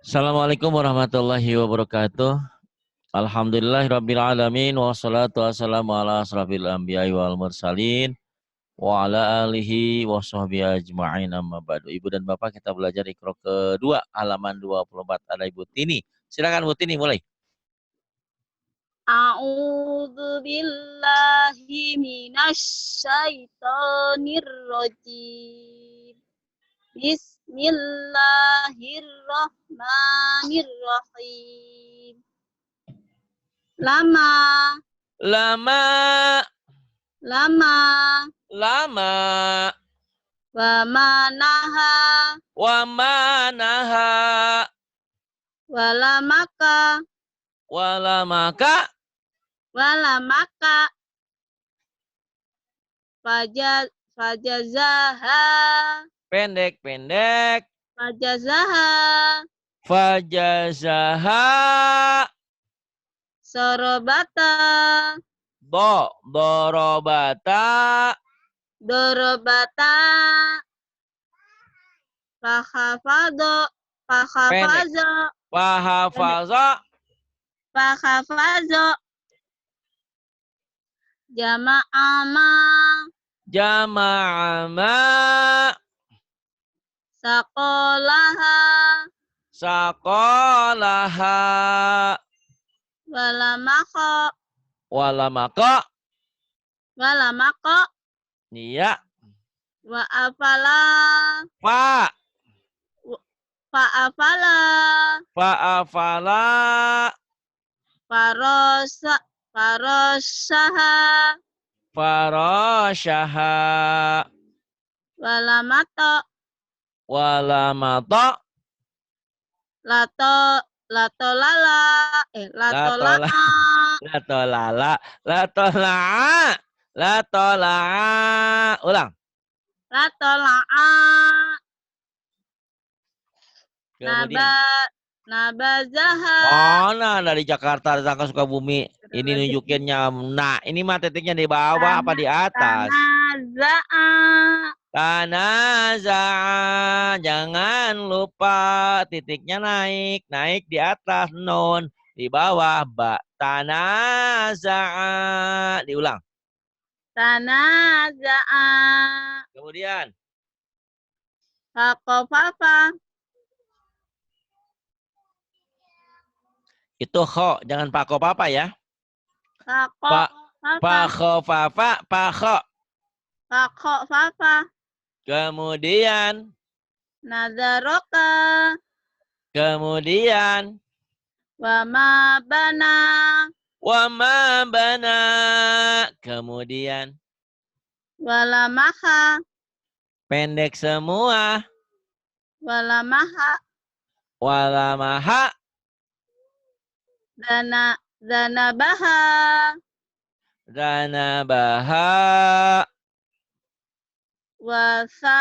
Assalamualaikum warahmatullahi wabarakatuh. Alhamdulillahirabbil alamin wassalatu wassalamu ala asrofil anbiya'i wal mursalin wa ala alihi wa sahbihi ajma'in amma ba'du. Ibu dan Bapak, kita belajar Iqra kedua halaman 24. Ada Ibu Tini. Silakan Bu Tini mulai. A'udzu billahi minasy syaithanir rajim. Bismillahirrahmanirrahim. Lama, Lama, lama, lama, wa manaha, wa manaha, walamaka, walamaka, walamaka, fajazaha, pendek-pendek, fajazaha, fajazaha, sorobata, dorobata, dorobata, fakhafado, pendek, fakhafazo, fahafaza, fakhafazo, jama'ama, jama'ama, sakolaha, sakolaha, walamako, walamaka, walamako, iya, wa'afala, fa, fa'afala, fa'afala, farosa, farosaha, farasyaha, walamato, walamata, lato, lato lala, lato latola, laa, latolala, latolaa, latolaa, ulang. lato laa, Kemudian, nabazaha, mana dari Jakarta datang ke Sukabumi? Ini nunjukinnya. Nah, ini mah titiknya di bawah apa di atas? tanazaa, Tanaza'a. Jangan lupa titiknya naik. Naik di atas nun. Di bawah ba. Tanaza'a. Diulang. tanazaa, Kemudian. fakofafa, Itu kho. Jangan pako papa ya. fakofafa, Pakhofafa. Pakho. fakofafa, Kemudian. nazaroka, Kemudian. wamabana, Wama bana. Kemudian. walamaha, Pendek semua. walamaha, Walamaha. danabaha, Danabaha.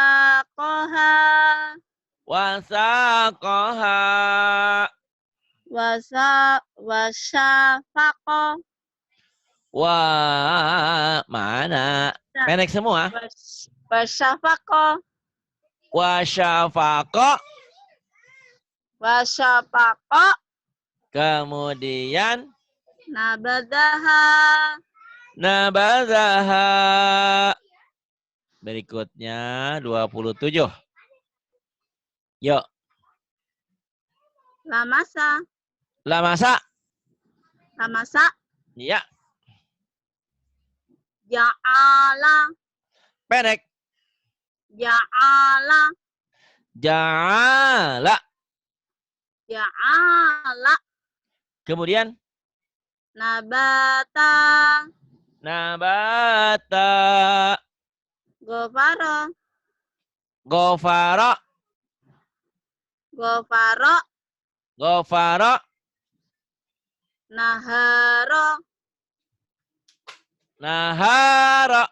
wasakoha, Wasaqaha. wasyafako, Mana? Pendek semua. wasyafako, Wasyafaqa. wasyafako, Kemudian. nabadaha, Nabadaha. Berikutnya 27. Yuk. lamasa, Lamasa. lamasa, Iya. ja'ala, Pendek. ja'ala, Ja'ala. ja'ala, Kemudian. nabata, Nabata. gofaro, Gofara. gofaro, Gofara. naharo, Nahara.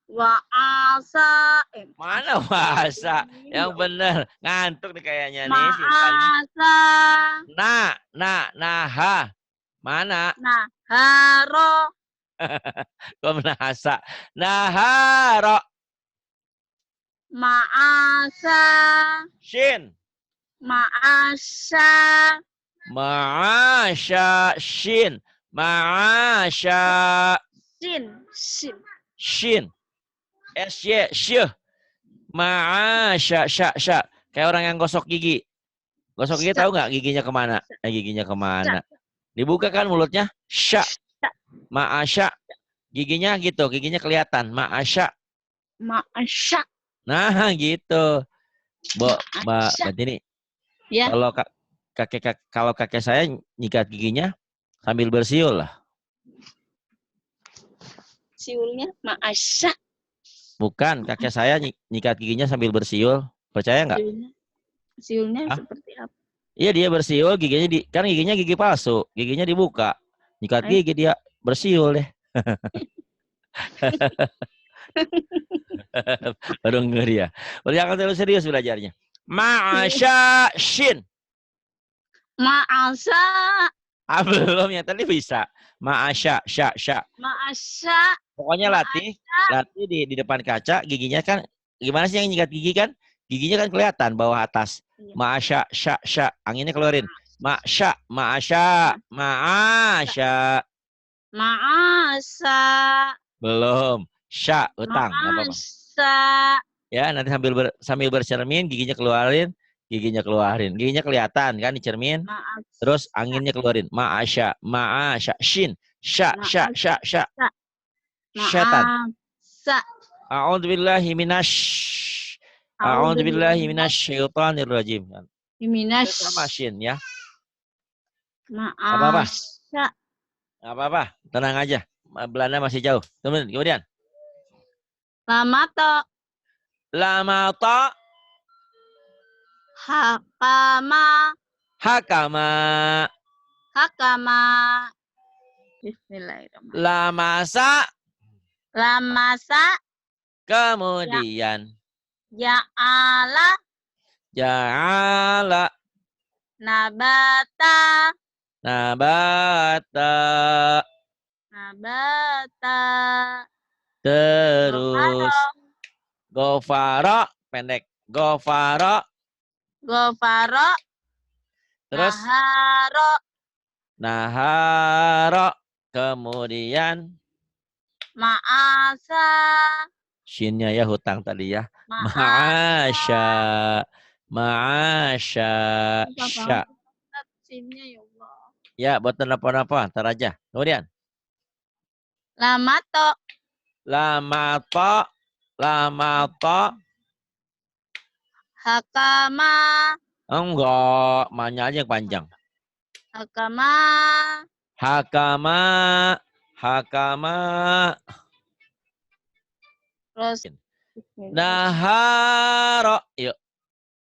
wa'asa, Mana bahasa? Yang benar. Ngantuk nih kayaknya nih. ma'asa, Naha. Mana? naharo, Kok nahasa? Nahara. ma'asa, Shin. Ma'asya. Ma'asya. Shin. Ma'asya. Sin. Shin. S-Y. Syh. Ma'asya. Sya. Kayak orang yang gosok gigi. Gosok gigi Sya. tahu nggak giginya kemana? Giginya Sya. kemana? Dibuka kan mulutnya? Sya. Ma'asya. Giginya gitu. Giginya kelihatan. Ma'asya. Ma'asya. Nah gitu. Mbak Ma'asya. Tini. Ya. Kalau kakek saya nyikat giginya sambil bersiul lah. Siulnya ma'asya. Bukan, kakek saya nyikat giginya sambil bersiul. Percaya nggak? Siulnya Hah? seperti apa? Iya dia bersiul, giginya kan giginya gigi palsu, giginya dibuka, nyikat gigi dia bersiul deh. Baru ngeri ya. Jangan terlalu serius belajarnya. Ma'asya shin. Ma'asa. Belum yang tadi bisa. Ma'asya sya. Ma'asya. Pokoknya latih di depan kaca, giginya kan gimana sih yang nyikat gigi kan? Giginya kan kelihatan bawah atas. Iya. Ma'asya sya. Anginnya keluarin. Ma'asya. Ma'asa. Belum. Sya, utang, nggak apa-apa. Ma'asa. Ya, nanti sambil bercermin, giginya keluarin. Giginya kelihatan kan di cermin. Ma'asa. Terus anginnya keluarin. Ma'asya. Shin. Sya. Syaitan. Ma'asa. A'udzubillahi minasyaitonir rajim. Minas. Sama shin ya. Apa-apa? Ma'asa. Apa-apa. Tenang aja. Belanda masih jauh. Kemudian. Lamato. Lamata. Hakama. Hakama. Bismillahirrahmanirrahim. Lamasa. Kemudian. Ja'ala. Ja'ala. Nabata. Terus. Gofaro. Pendek. Gofaro. Terus. Naharo. Kemudian. Ma'asa. Shinnya ya hutang tadi ya. Ma'asya. Sya. Sinnya ya Allah. Ya, buat apa-apa. Ntar aja. Kemudian. Lamato. Hakama. Enggak. Manya aja yang panjang. Hakama. Terus. Naharo. Yuk.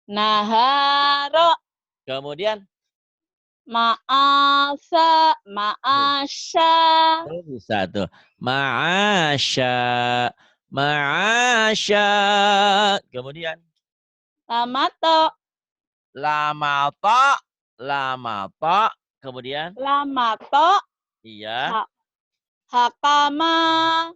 Naharo. Kemudian. Ma'asya. Bisa tuh. Ma'asya. Kemudian. Lamato. Lamata. Kemudian. Lamato. Iya. Hakama.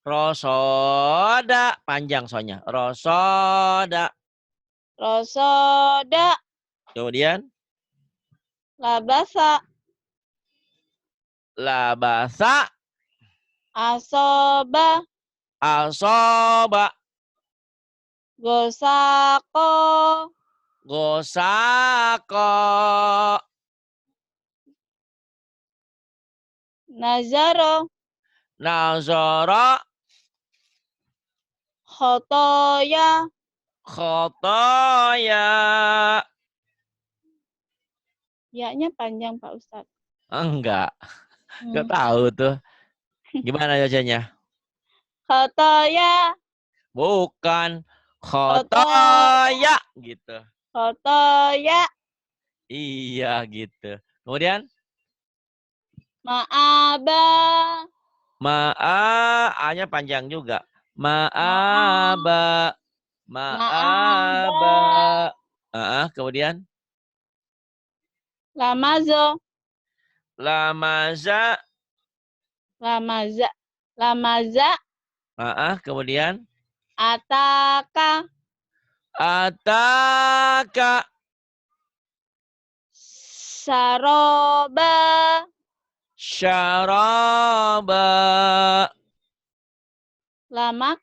Rosoda. Panjang soalnya. Rosoda. Kemudian. Labasa. Asoba. Gosako. Nazaro. Khotoya. Ya-nya panjang Pak Ustadz. Enggak. Enggak tahu tuh. Gimana bacanya? Khotoya. Bukan. Khotoya. Gitu. Khotoya. Iya gitu. Kemudian. Ma'aba. A-nya panjang juga. Ma'aba. Kemudian. Lamazo. Lamaza. Kemudian Ataka. ataka Saroba. syaraba Lamak.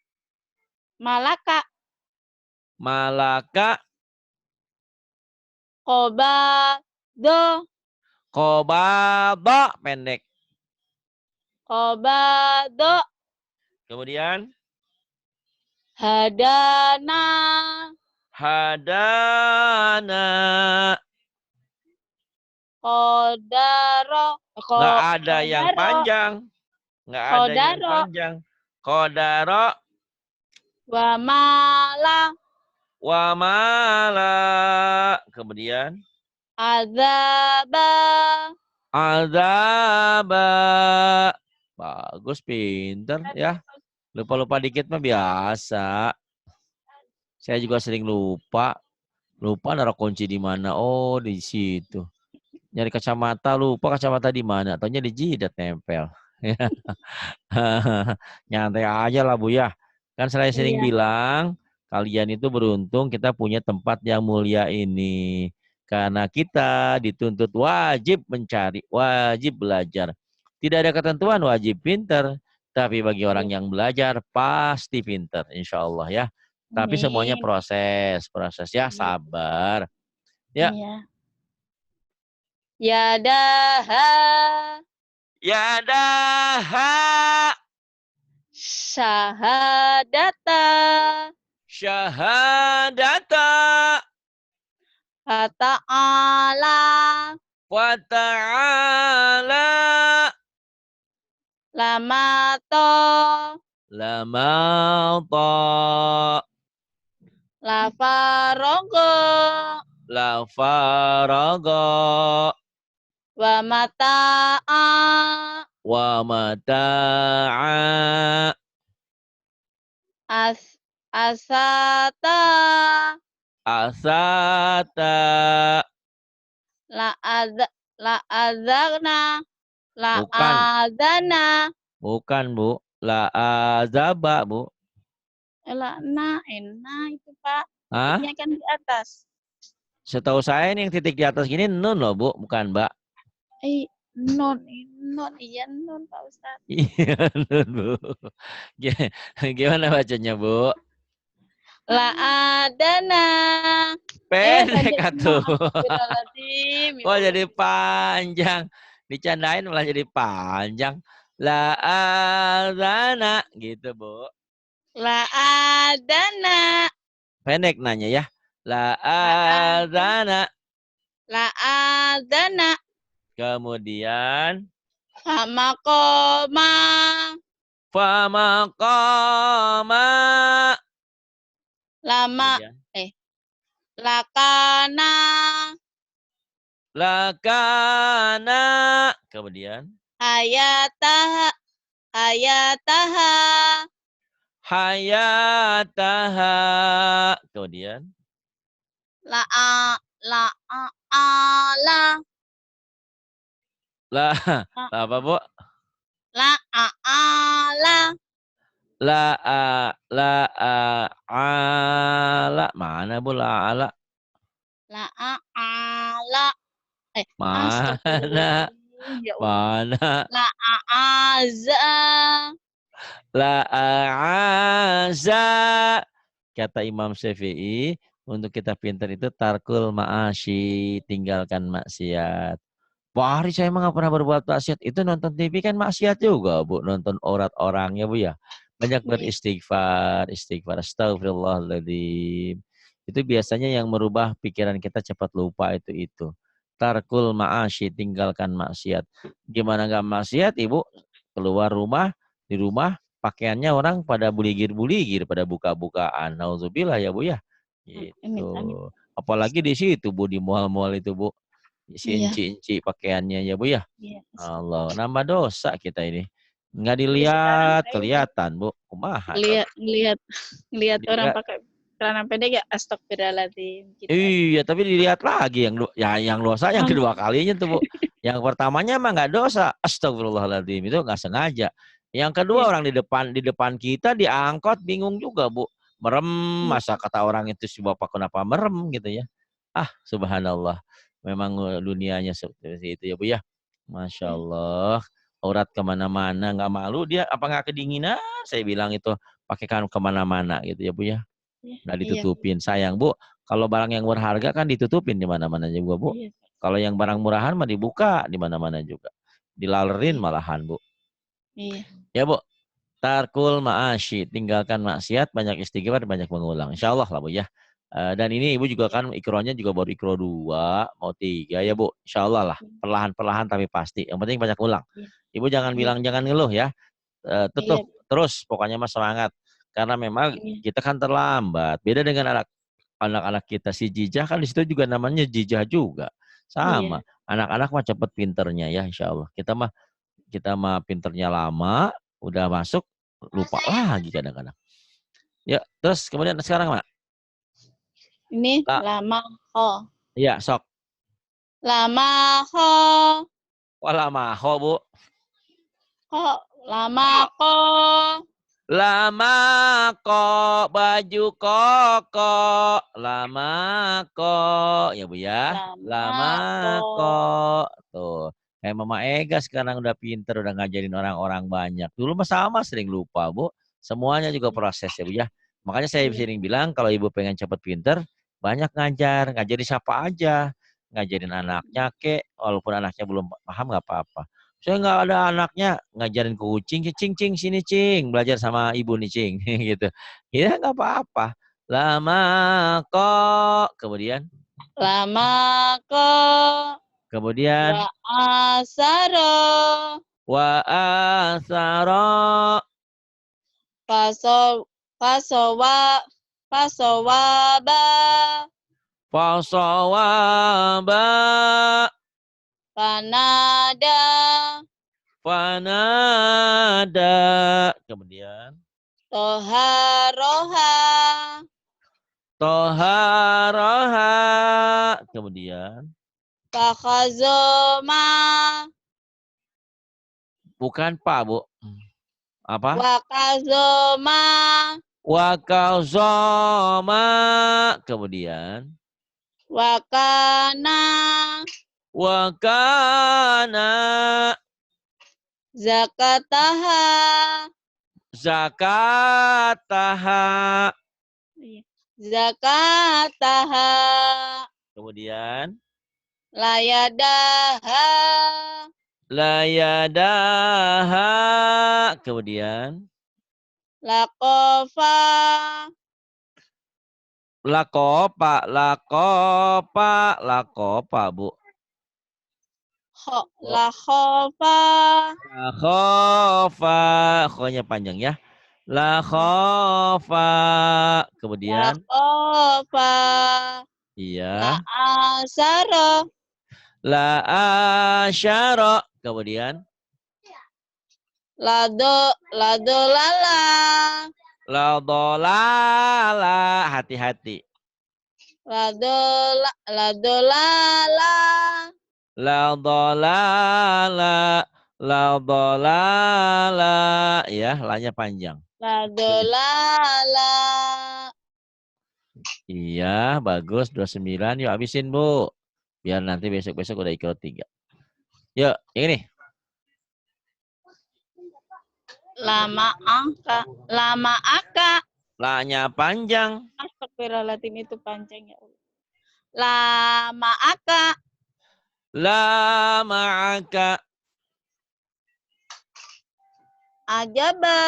Malaka. malaka Kobado. kobado pendek. Kobado. Kemudian Hadana. hadana Kodaro. nggak ada yang Kodaro. panjang. Nggak ada yang Kodaro. panjang. Kodaro Wamala. wamala. Kemudian Azaba. azaba. Bagus, pinter ya. Lupa-lupa dikit mah biasa. Saya juga sering lupa. Lupa naruh kunci di mana. Oh, di situ. Nyari kacamata, lupa kacamata di mana. Taunya di jidat nempel. Nyantai aja lah Bu ya. Kan saya sering Iya. bilang, kalian itu beruntung kita punya tempat yang mulia ini. Karena kita dituntut wajib mencari, wajib belajar. Tidak ada ketentuan wajib pinter. Tapi bagi orang Iya. yang belajar, pasti pinter. Insya Allah ya. Tapi semuanya Amin. proses. Proses ya, Iya. sabar. Ya. Iya. Yadaha. Yadaha. Syahadata. Syahadata. Fata'ala. Wa ta'ala. Lamato. Lamata. Lafarogo. La faraga. Wa mata'a. Wa mata'a. Asata. Asata. La azagna. La Bukan. adana. Bukan Bu. La azaba Bu. Enak itu Pak. Hah? Titiknya kan di atas. Setahu saya ini yang titik di atas gini nun loh Bu. Bukan Mbak. Non, iya non Pak Ustadz. Iya nun Bu. Gimana bacanya Bu? La adana. Pendek atuh. Astagfirullahaladzim. Ya Wah Allah. jadi panjang. Dicandain malah jadi panjang. La azana gitu Bu. La adana. Pendek nanya ya. La La azana. La adana. Kemudian Sama koma. famaqama. Lama. Kemudian Lakana. lakana. Kemudian Hayataha. Hayataha. hayataha. Kemudian La a. La a. Ala. la apa Bu? La a. Ala. Ala mana Bu la ala? La a. Ala. Mana? Astagfirullahaladzim. Ya Allah. Mana? La a. Aza. La a'aza. Kata Imam Syafi'i, untuk kita pintar itu tarkul ma'asyi, tinggalkan maksiat. Pak Hari saya emang nggak pernah berbuat maksiat. Itu nonton TV kan maksiat juga, Bu. Nonton aurat orang ya, Bu ya. Banyak beristighfar, istighfar. Astagfirullahaladzim. Itu biasanya yang merubah pikiran kita cepat lupa itu. Tarkul ma'asyi, tinggalkan maksiat. Gimana nggak maksiat, Ibu? Keluar rumah, di rumah pakaiannya orang pada buligir-buligir, pada buka-bukaan. Nauzubillah ya Bu ya. Gitu. Apalagi di situ Bu, di mall-mall itu Bu. Si enci-enci pakaiannya ya Bu ya. Allah, nambah dosa kita ini. Nggak dilihat, kelihatan Bu. Kumaha. Lihat orang pakai celana pendek ya astagfirullahaladzim. Gitu iya, tapi dilihat lagi yang dosa yang kedua kalinya tuh Bu. Yang pertamanya emang nggak dosa. Astagfirullahaladzim, itu nggak sengaja. Yang kedua orang di depan kita diangkot bingung juga Bu. Merem, masa kata orang itu si bapak kenapa merem gitu ya. Ah subhanallah. Memang dunianya seperti itu ya Bu ya. Masya Allah. Aurat kemana-mana nggak malu dia apa nggak kedinginan? Saya bilang itu pakai kan kemana-mana gitu ya Bu ya. Nggak Iya. ditutupin. Sayang Bu. Kalau barang yang berharga kan ditutupin di mana-mana juga Bu. Iya. Kalau yang barang murahan mah dibuka di mana-mana juga. Dilalerin malahan Bu. Iya. Ya Bu. Tarkul ma'asyi, tinggalkan maksiat, banyak istighfar, banyak mengulang. Insya Allah lah Bu ya. Dan ini Ibu juga kan ikronya juga baru ikro 2, mau 3 ya Bu. Insya Allah lah, perlahan-perlahan tapi pasti. Yang penting banyak ulang. Iya. Ibu jangan bilang jangan ngeluh ya. Iya. Tetap terus pokoknya mas semangat. Karena memang Iya. kita kan terlambat. Beda dengan anak-anak kita. Si Jijah kan di situ juga namanya Jijah juga. Iya. Sama. Anak-anak mah cepet pinternya ya insya Allah. Kita mah pinternya lama, udah masuk lupa lagi kadang-kadang. Ya, terus kemudian sekarang Mak. Ini La, lama ho. ya, sok. Lama ho. Wala maho, Bu. Ho. Lama ko. Lama kok baju koko. Lama kok. Ya, Bu ya. Lama Lama ko. kok. Tuh. Kayak Mama Ega sekarang udah pinter, udah ngajarin orang-orang banyak. Dulu mah sama sering lupa, Bu. Semuanya juga proses ya, Bu ya. Makanya saya Iya. sering bilang kalau Ibu pengen cepet pinter, banyak ngajar. Ngajarin siapa aja. Ngajarin anaknya kek, walaupun anaknya belum paham nggak apa-apa. Saya nggak ada anaknya ngajarin ke kucing, cing cing sini cing, belajar sama ibu nih cing, gitu. Ya nggak apa-apa. Lama kok. Lama ko. Kemudian Wa asaro. wa asaro Paso. Pasowa. Pasowaba. fasawaba Panada. fanada. Kemudian Toharoha. toharoha. Kemudian Pakhazoma. bukan Pak, Bu. Apa? Wakazoma. Wakalzoma. Kemudian Wakana. wakana Zakataha. zakataha. Zakataha. Kemudian Layadaha. layadaha. Kemudian Lakofa. lakopa, Bu. Lakofa. Lakhofa. Khonya panjang ya. Lakhofa. Kemudian Lakofa. La iya. asaro. La asyara. Kemudian Lado lala. la dolala. Hati-hati. Lado lala. La dolala. La dolala. Ya, lanya panjang. Lado lala. Iya, bagus. 29. Yuk habisin, Bu. Biar nanti besok-besok udah ikut 3. Yuk, ini. Lama aka. Lanya panjang. Astagfirullahaladzim itu panjang ya Allah. Lama aka. La ma'aka. Ajaba.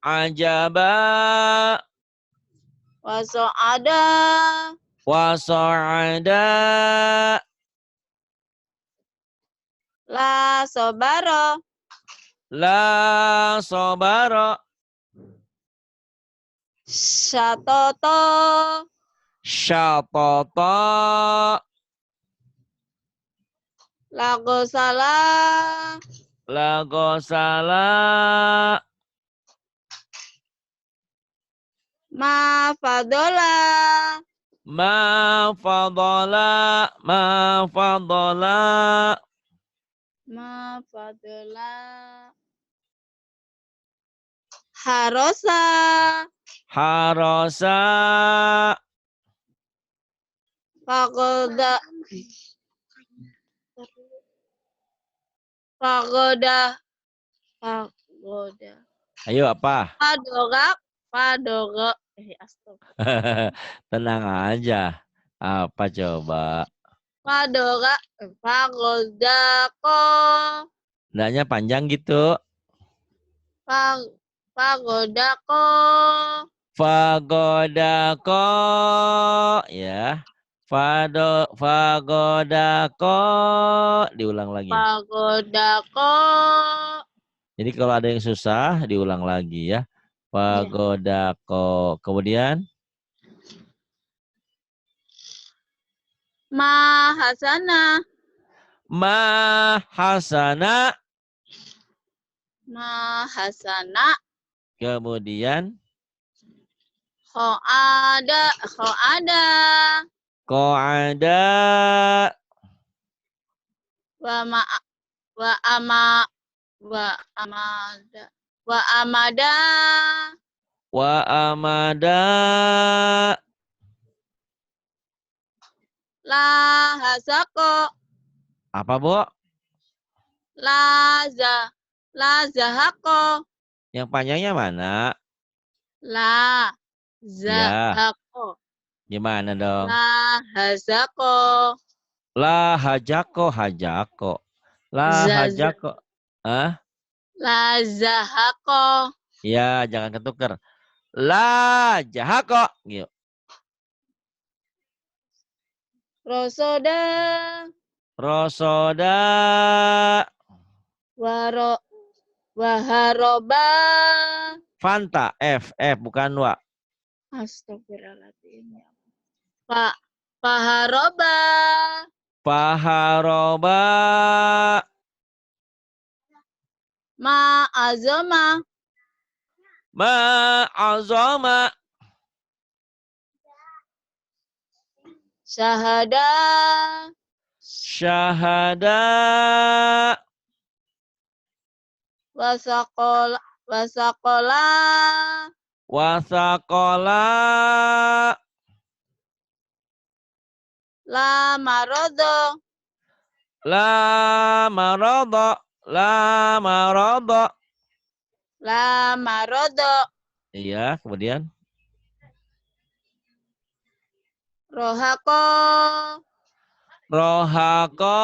Ajaba. Waso'ada. Wasa'ada. La sobaro. La sobara. Syatoto. Syatata. Lagosala. La gosala. Ma fadola. Ma fadala. Ma fadala. Ma fadola. Harosa. Harosa. Pagoda. Pagoda. Pagoda. Ayo apa? Padoga. Padoga. Astagfirullah. Tenang aja. Apa coba? Padoga. Pagoda ko. Ndaknya panjang gitu. Pagoda ko. Fagodako. Ya. Fagodako. Diulang lagi. Pagoda ko. Jadi kalau ada yang susah, diulang lagi ya. Pagodako. Kemudian? Mahasana. Mahasana. Mahasana. Kemudian? Khoada. Khoada. Qo'ada. Wa ma wa ama wa amada wa amada Wa amada. la hasako Apa, Bu? la zahako Yang panjangnya mana? la Ya, zahako gimana dong? la hazako La hajako, hajako. La zaza hajako. Ah? la zahako Ya, jangan ketuker. La jahako. Yuk. rosoda Rosoda. waro waharoba Fanta. F bukan wa. Astagfirullahaladzim. Pak Paharoba Paharoba. Ma'azama Ma'azama. Syahada Syahada. Wasakola Wasakola Wasakola. La marodo La marodo. La marodo. La marodo Iya, kemudian. Rohako Rohako.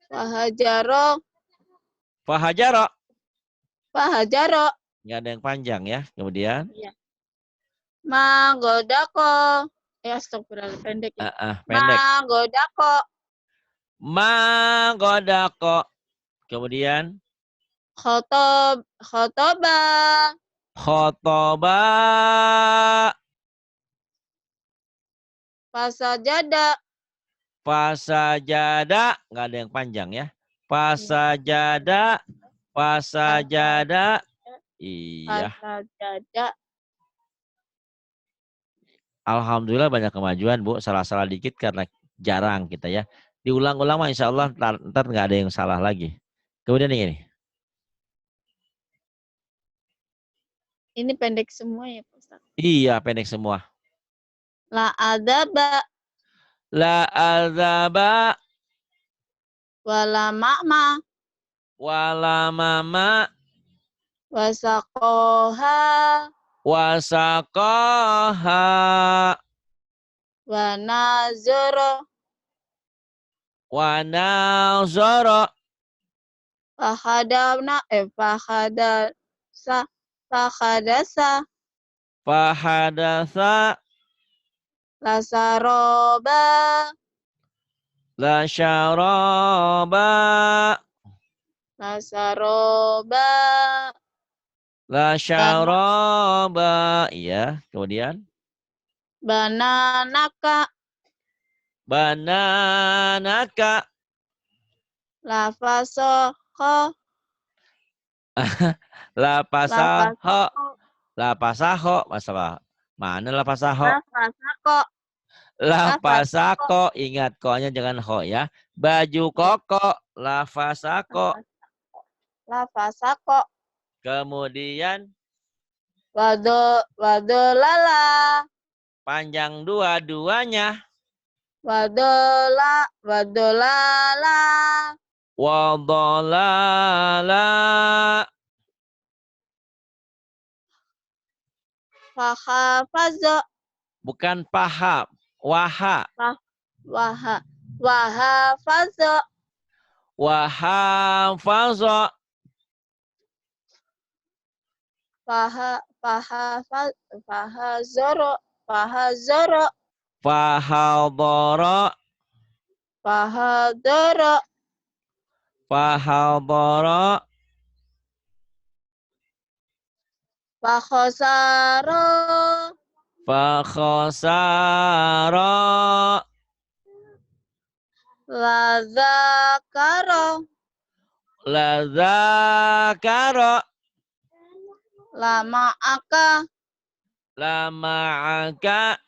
Fahajaro Fahajaro. Fahajaro Nggak ada yang panjang ya. Kemudian. ya. Magodako astagfirullah pendek ya. Pendek. Magodako Magodako. Kemudian. Khotoba Khotoba. Fasajada Fasajada. Nggak ada yang panjang ya. Fasajada. Fasajada. Iya. Fasajada. Alhamdulillah banyak kemajuan, Bu. Salah-salah dikit karena jarang kita ya. Diulang-ulang insya Allah ntar nggak ada yang salah lagi. Kemudian ini. Ini pendek semua ya Pak Ustaz? Iya, pendek semua. La adaba. La azaba. Wala ma'ma. Wala mama. Wasakoha. Wasakoha. Wanazoro. Wanazoro. Fahadana. Fahadasa. Fahadasa. Fahadasa. Lasaroba. La syaraba. Lasaroba. La syaraba. Iya, kemudian. Bananaka. Bananaka. Lafasoho. Lapasaho. Lapasaho. Masalah. Mana lapasaho? Lafasako. Lapasako. Ingat ko-nya jangan ho ya. Baju koko. Lafasako. Lafasako. Kemudian Wadolala. panjang dua-duanya. Wadolala. Wadolala. Fahafazo. Bukan paha. Waha. Wahafazo. Wahafazo. Fahazoro. Fahadoro. Fahadoro. Fahadoro. Fakhosaro. Fakhosaro. Lazakaro. Lazakaro. Lama'aka. Lama'aka.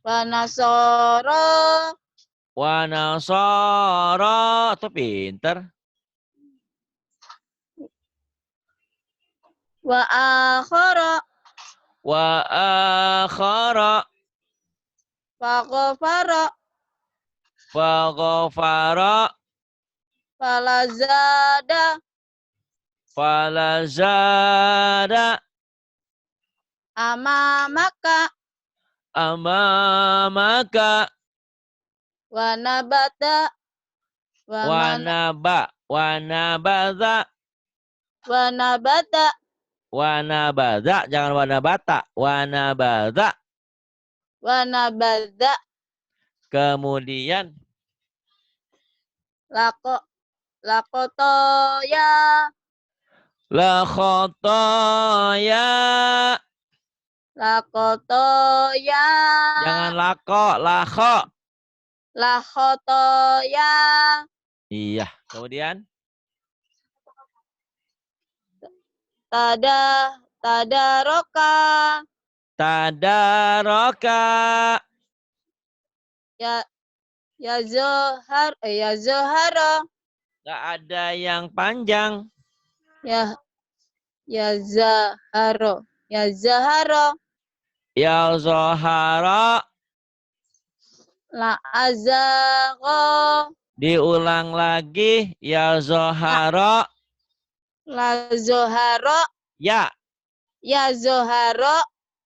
Wanasoro. Wanasoro. Tuh pinter. Wa akhara. Wa akhara. Faghfara. Faghfara. Falazada. Falazada. Amamaka. Amamaka. Wanabata. Wanaba. Wanabaza. Wanabata. Wanabaza. Jangan wanabata. Wanabaza. Wanabada. Kemudian Lakotoya. la khotoya. Lakotoya. Jangan lako, lakho. Lakotoya. Iya. Kemudian Tadaroka. tadaraka. Ya Zohara. Gak ada yang panjang. Ya Zaharo. Ya Zahara. Ya Zohara. La Azagho. Diulang lagi. Ya Zohara. La Zoharo. Ya. Ya Zoharo.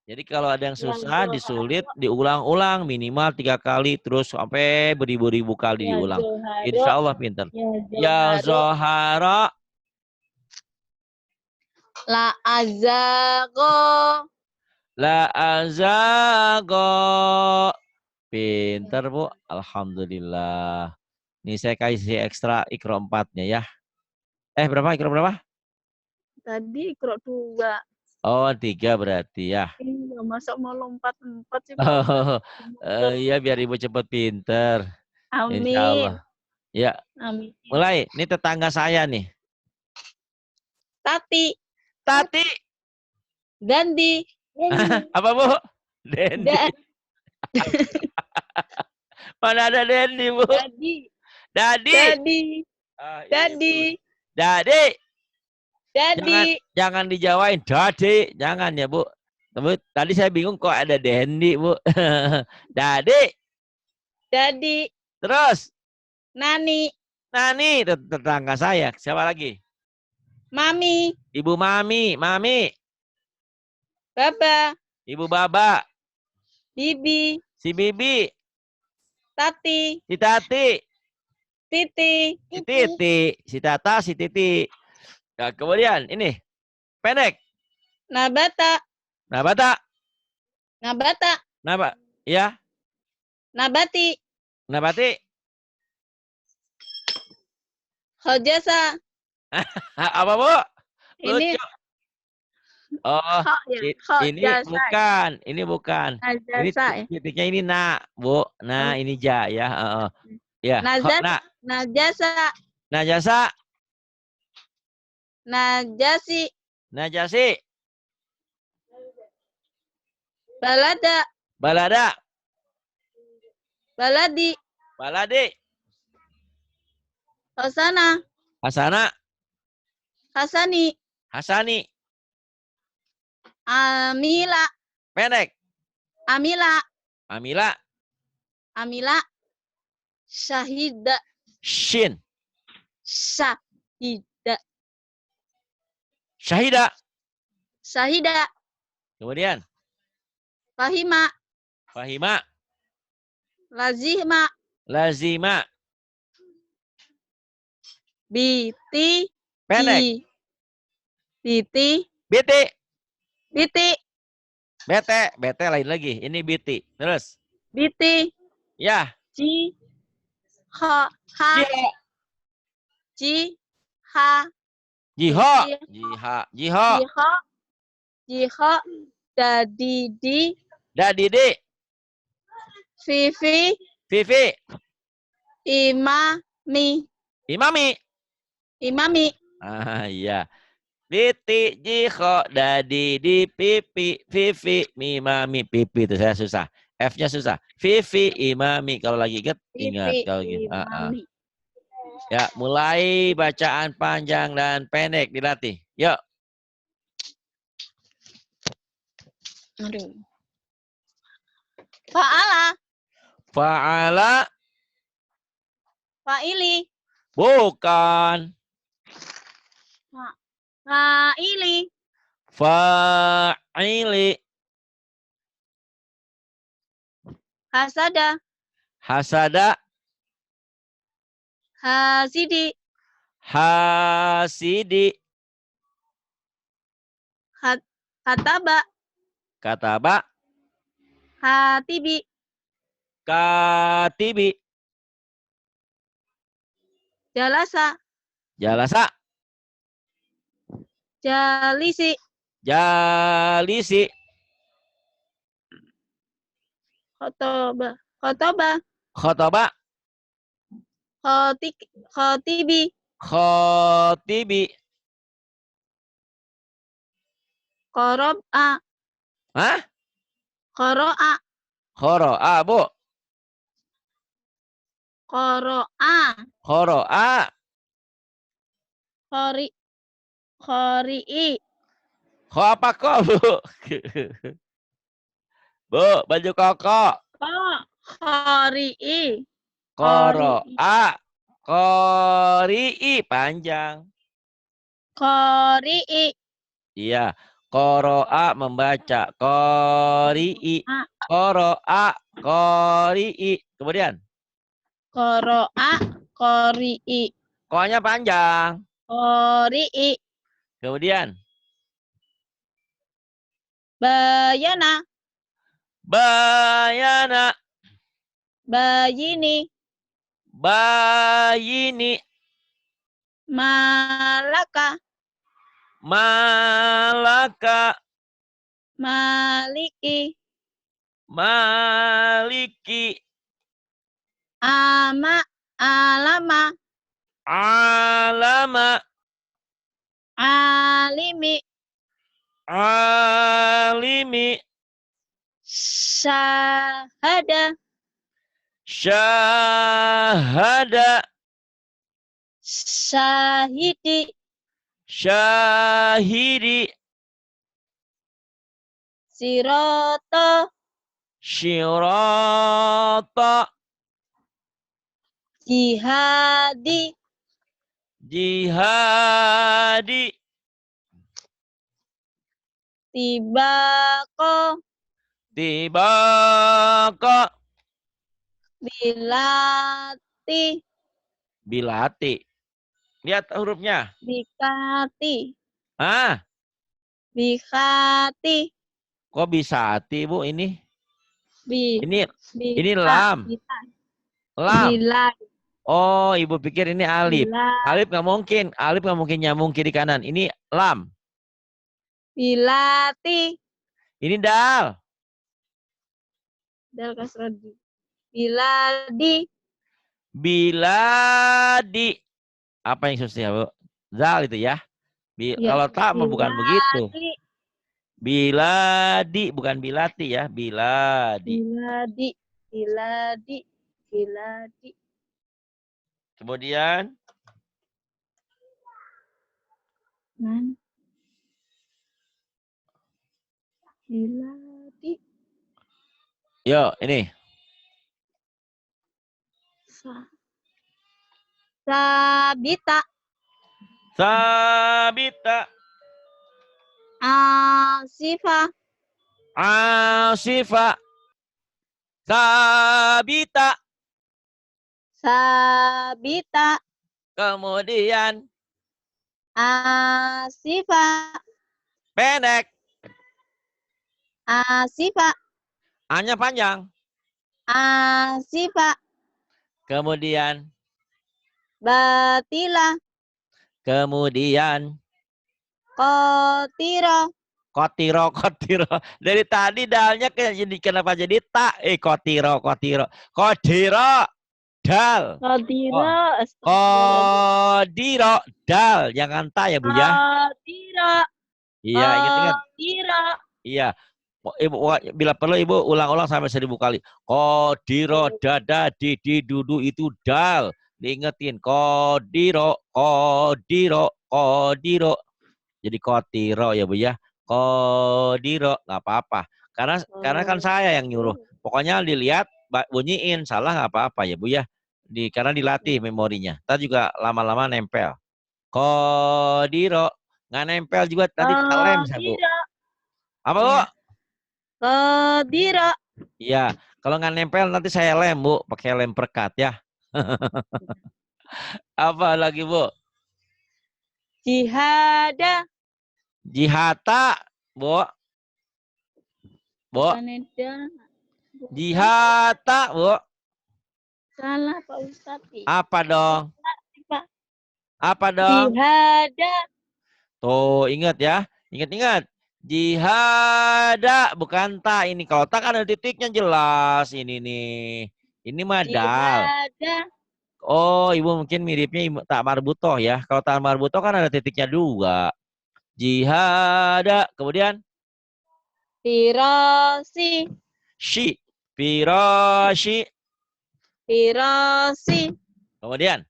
Jadi kalau ada yang susah, disulit, diulang-ulang minimal 3 kali, terus sampai beribu-ribu kali Ya diulang. Zoharo. Insya Allah pintar. Ya Zoharo. Zohara. La Azagho. La azago. Pintar, Bu. Alhamdulillah. Ini saya kasih ekstra ikro 4-nya ya. Berapa? Ikro berapa? Tadi ikro 2. Oh, 3 berarti ya. Iya, masa mau lompat 4 sih, Oh, iya biar Ibu cepat pinter. Insya Allah. Amin. Ya, Amin. mulai. Ini tetangga saya nih. Tati. Tati. Dandi. Apa, Bu? Dendi. Mana ada Dendi, Bu? Dadi. Dadi. Dadi. Dadi. Dadi. Dadi. Dadi. Jangan dijawain. Dadi. Jangan ya, Bu. Tadi saya bingung kok ada Dendi, Bu. Dadi. Dadi. Terus. Nani. Nani. Tetangga saya. Siapa lagi? Mami. Ibu Mami. Mami. Baba. Ibu Baba. Bibi. Si Bibi. Tati. Si Tati. Titi. Si Titi. Si Tata. Si Titi. Nah, kemudian ini. Pendek. Nabata. Nabata. Nabata. Ya. Nabati. Nabati. Hojasa. Apa, Bu? Ini. Lucu. Oh, ini bukan. Ini bukan. Ini titiknya ini Bu. Nah, ini ja ya. Ya. Najasa. Najasa. Najasi. Najasi. Balada. Balada. Baladi. Baladi. Hasana. Hasana. Hasani. Hasani. Amila. Pendek. Amila. Amila. Amila. Syahida. Shin. Syahida. Syahida. Syahida. Kemudian. Fahima. Fahima. Lazima. Lazima. Biti. Pendek. Biti. Biti. Biti. Bete. Bete lain lagi. Ini biti. Terus. Biti. Ya. Ji. Ha. Ha. Jiho. Ji. Ha. Jiho. Ji. Jiha. Jiho. Jiho. Jiho. Dadidi. Dadidi. Vivi. Vivi. Imami. Imami. Imami. Ah, iya. Biti, jiho, dadidi, pipi, vivi, mimami, pipi. Itu saya susah. F-nya susah. Vivi, imami. Kalau lagi ingat, ingat. Vivi. Kalau gitu. Imami. Ya, mulai bacaan panjang dan pendek dilatih. Yuk. Aduh. Fa'ala. Fa'ala. Fa'ili. Bukan. Fa'ili. Fa'ili. Hasada. Hasada. Hasidi. Hasidi. Kataba. Kataba. Hatibi. Katibi. Jalasa. Jalasa. Jalisi. Jalisi. Khotoba. Khotoba. Khotoba. Khotibi. Khotibi. Qoro'a. Hah? Qoro'a. Khoro'a, Bu. Qoro'a. Khoro'a. Khori. Khori'i. Kho apa kok, Bu? Bu, baju koko. Khori'i. Qoro'a. Qori'i panjang. Qori'i. Iya. Qoro'a membaca. Qori'i. Qoro'a. Qori'i. Kemudian. Qoro'a. Qori'i. Ko-nya panjang. Qori'i. Kemudian. Bayana. Bayana. Bayini. Bayini. Malaka. Malaka. Maliki. Maliki. Alama. Alama. Alimi. Alimi. Syahada. Syahada. Syahidi. Syahidi. Siroto. Syirata. Jihadi. Jihadi. Tibako. Tibaka. Bilati. Bilati. Lihat hurufnya. Bikati. Ah, Bikati. kok bisa hati, Bu, ini? Bi. Ini lam. Lam. Bilai. Oh, Ibu pikir ini alif. Bilai. Alif nggak mungkin. Alif nggak mungkin nyambung kiri kanan. Ini lam. Bilati. Ini dal. Dal kasrodi. Biladi. Biladi. Apa yang susah, Bu? Zal itu ya. Ya. Kalau tak mah bukan begitu. Biladi. Biladi, bukan bilati ya. Biladi. Biladi. Biladi. Biladi. Kemudian. Ilati. Yo, ini. Sabita. Sabita. Asifa. Asifa. Sabita. Sabita. Kemudian Asifa. pendek. Asifa. Hanya panjang. Asifa. Kemudian. Batila. Kemudian. Kotiro. Kotiro, kotiro. Dari tadi dalnya jadi kenapa jadi tak? Kotiro, kotiro. Kodiro, dal. Kotiro. Kodiro, dal. Jangan tak ya Bu ya. Kotiro. Iya, ingat-ingat. Kotiro. Iya. Ibu, bila perlu Ibu ulang-ulang sampai 1000 kali. Kodiro, dada, didi, dudu itu dal. Diingetin. Kodiro, kodiro, kodiro. Jadi kotiro ya Bu ya. Kodiro nggak apa-apa. Karena kan saya yang nyuruh. Pokoknya dilihat bunyiin salah nggak apa-apa ya Bu ya. Karena dilatih memorinya. Kita juga lama-lama nempel. Kodiro nggak nempel juga nanti kita lem saya Bu. Apa Bu? Kodiro. Iya. Kalau nggak nempel nanti saya lem Bu. Pakai lem perekat ya. Apa lagi Bu? Jihada. Jihata Bu. Bu. Jihata Bu. Salah Pak Ustadz. Apa dong? Pak. Apa dong? Jihada. Tuh, ingat ya. Ingat-ingat. Jihada bukan ta ini. Kalau ta kan ada titiknya jelas ini nih. Ini mah dal. Oh, Ibu mungkin miripnya tak marbutoh ya. Kalau tak marbutoh kan ada titiknya 2. Jihada. Kemudian Firasi. Shi. Firashi. Firasi. Kemudian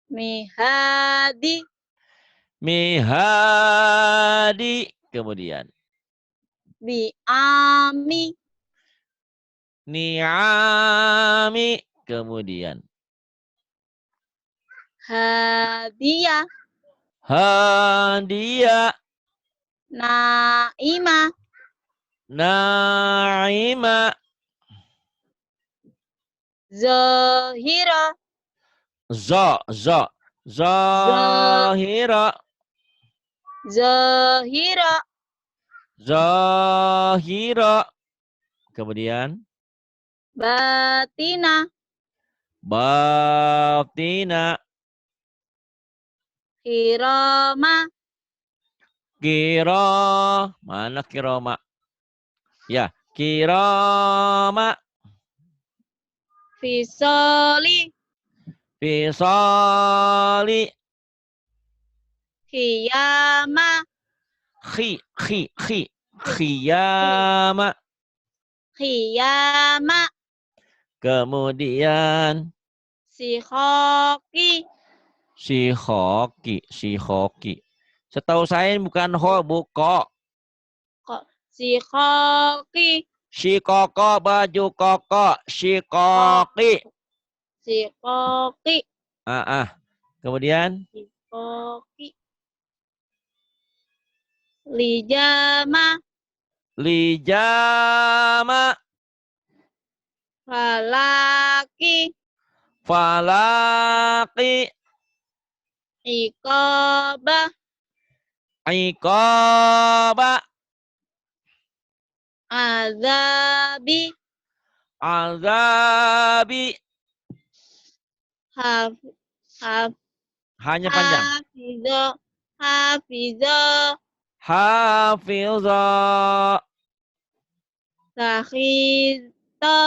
Mihadi. Mihadi. Kemudian Biami. Ni'ami. Kemudian Hadiah. Hadiah. Naima. Naima. Zahira. Zahira. Zahira. Zahira. Kemudian Batina. Batina. Kirama. Kira. Mana kiroma? Ya, kiroma. Fisoli. Fisali. Khiyama. Khiyama. Khiyama. Kemudian Sikhoki. Sikhoki. Setahu saya bukan ho, buko. Sikhoki. Sikoko, baju koko. Sikoki. Sikhoki. Kemudian Sikhoki. Lijama. Lijama. Falaki. Falaki. Iqabah. Iqaba. Azabi. Azabi. Hanya panjang. Hafizo. Hafizha. Sakhito.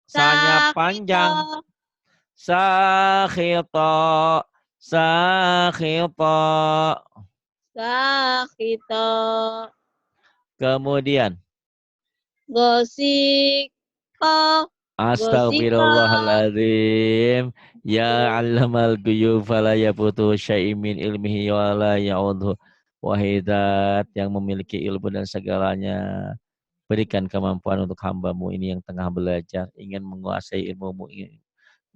Sanya panjang. Sakhito. Kemudian Gosiko. Astaghfirullahaladzim. Ya 'allamal ghuyub fala yafutu syai'in min ilmihi wa la ya'udhu Wahai Zat yang memiliki ilmu dan segalanya, berikan kemampuan untuk hamba-Mu ini yang tengah belajar, ingin menguasai ilmu-Mu,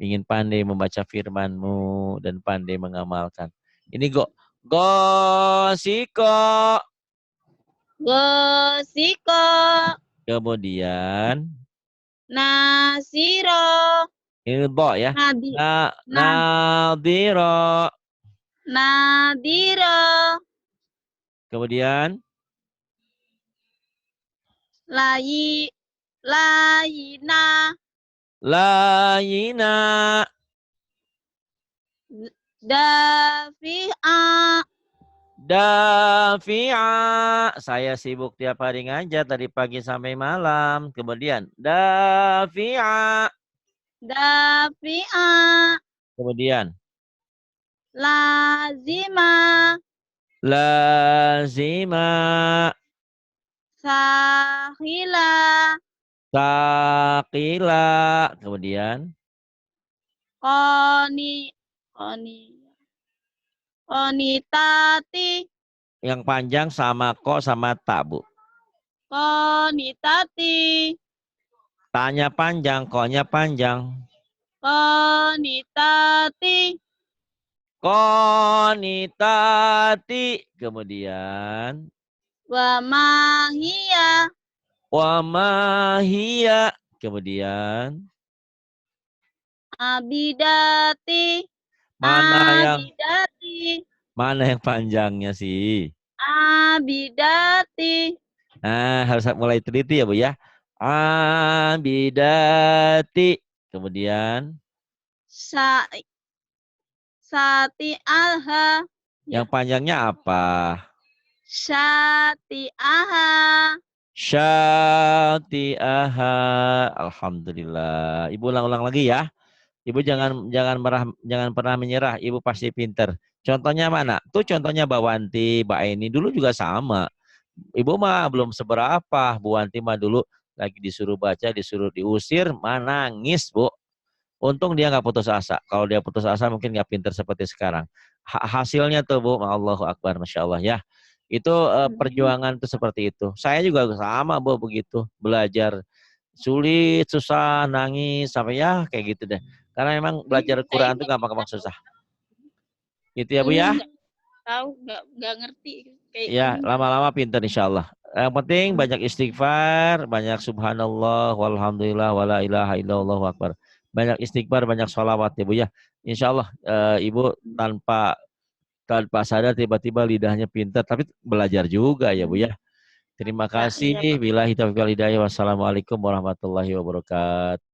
ingin pandai membaca firman-Mu dan pandai mengamalkan. Ini Siko. Gosiko. Kemudian Nasiro. ini Bo ya. Nadi. Nadiro. Nadiro. Kemudian Layina. Layina. Dafi'a. Dafi'a. Saya sibuk tiap hari ngajar dari pagi sampai malam. Kemudian Dafi'a. Dafi'a. Kemudian Lazima. Lazima. Sahila. Sakila. Kemudian Koni. Konitati. yang panjang sama kok sama tak, Bu. Konitati. Tanya panjang, koknya panjang. Konitati. Konitati. Kemudian Wa mahia. wa mahia. Kemudian Abidati. Abidati. mana yang panjangnya sih? Abidati. Nah, harus mulai teliti ya, Bu ya. Abidati. Kemudian Sa Sati alha. yang panjangnya apa? Sati aha. Syati'aha. Alhamdulillah. Ibu ulang-ulang lagi ya. Ibu jangan pernah menyerah. Ibu pasti pinter. Contohnya mana? Tuh contohnya Mbak Wanti, Mbak Eni dulu juga sama. Ibu mah belum seberapa. Bu Wanti mah dulu lagi disuruh baca, disuruh diusir, nangis, Bu. Untung dia nggak putus asa. Kalau dia putus asa mungkin nggak pinter seperti sekarang. Hasilnya tuh Bu, Allahu Akbar, Masya Allah ya. Itu perjuangan tuh seperti itu. Saya juga sama Bu begitu. Belajar sulit, susah, nangis, sampai ya kayak gitu deh. Karena memang belajar Quran itu gampang-gampang susah. Gitu ya Bu Dulu ya. nggak tahu, nggak ngerti kayak Ya, gini. lama-lama pinter insya Allah. Yang penting banyak istighfar, banyak subhanallah, walhamdulillah, wala ilaha illallah, akbar. Banyak istighfar, banyak sholawat ya Bu ya. Insya Allah Ibu tanpa sadar tiba-tiba lidahnya pintar, tapi belajar juga ya Bu ya. Terima Ya, iya, kasih. Billahi taufiq wal hidayah. Wassalamualaikum warahmatullahi wabarakatuh.